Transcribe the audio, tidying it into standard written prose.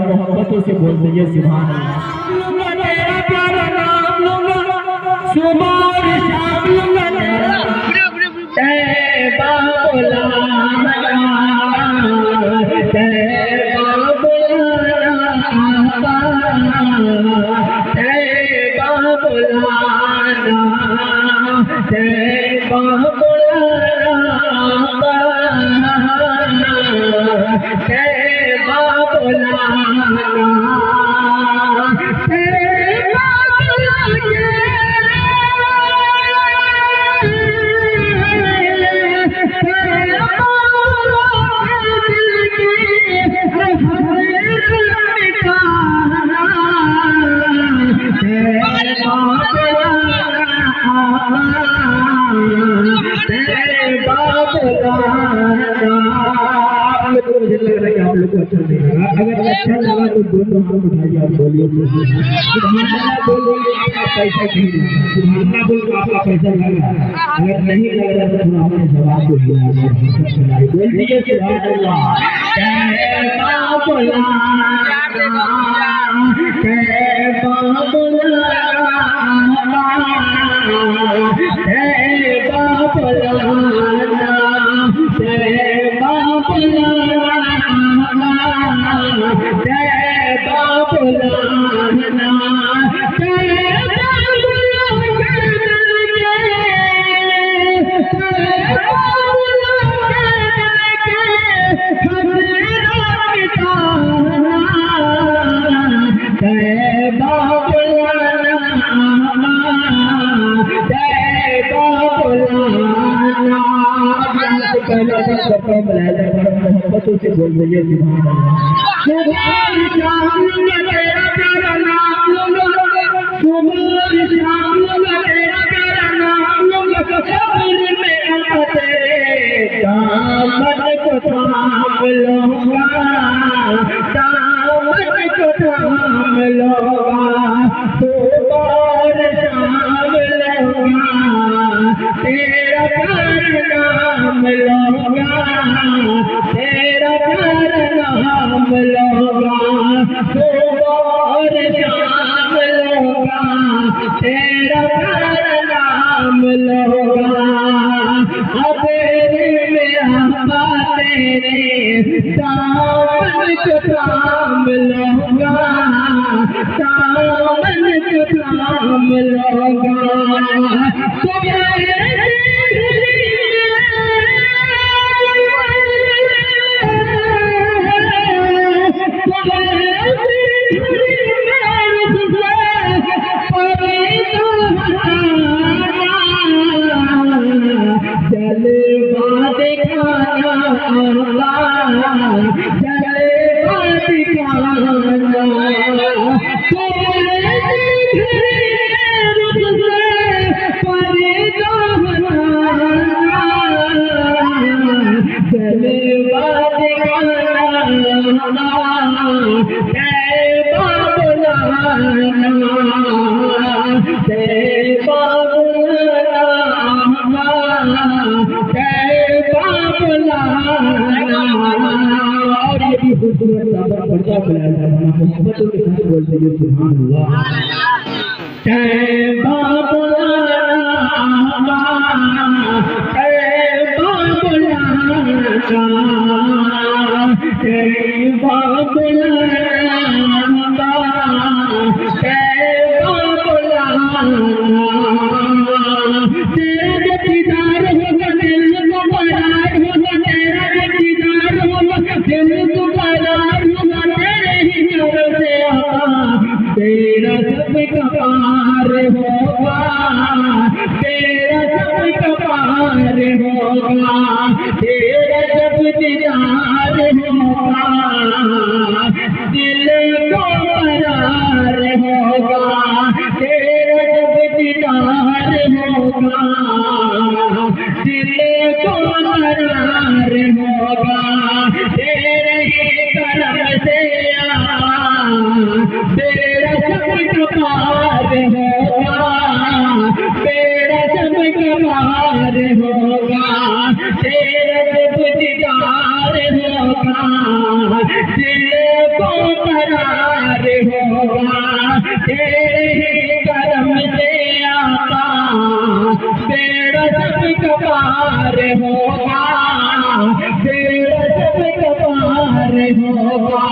मोहब्बतों से बोल दीजिए सुभान अल्लाह। तेरा प्यारा नाम लूंगा सुबह और शाम लूंगा तैबा बुलाना तैबा बुलाना तैबा बुलाना तैबा मुझे लग रहा है कि आप लोग को अच्छा नहीं लगा। अगर अच्छा लगा तो दोनों हाथ उठाइए और बोलिए सुभान बोलिए आपका पैसा नहीं लगा। सुभान बोल आपका पैसा लगा। अगर नहीं लग रहा तो थोड़ा अपने जवाब को बोल दीजिए सुभान अल्लाह। तैबा बुलाना तैबा बुलाना तैबा बुलाना तैबा बुलाना तैबा बुलाना मोहब्बतों से बोल दीजिए सुभान तेरा प्यारा नाम लूंगा सुबह शाम लूंगा तेरा प्यारा नाम लूंगा तेरे मेरा तेरे दामन को थाम लूंगा दामन को थाम लूंगा मोहब्बतों के साथ बोल दीजिए सुभान अल्लाह। तैबा बुलाना तैबा बुलाना तैबा बुलाना तैबा बुलाना तेरा दीदार होगा दिल को करार होगा तेरा दीदार होगा दिल को करार होगा तेरा सब कपार होगा तेरा सब कपार होगा तेरा जब दीदार होगा दिल को करार होगा तेरा जब दीदार होगा दिल को करार होगा तेरे करम से तेरा सब कपार होगा तेरा सब कपार प्यार होगा, तेरे ही करम से आता बेड़ा सब कबार होगा, बेड़ा सब कबार होगा।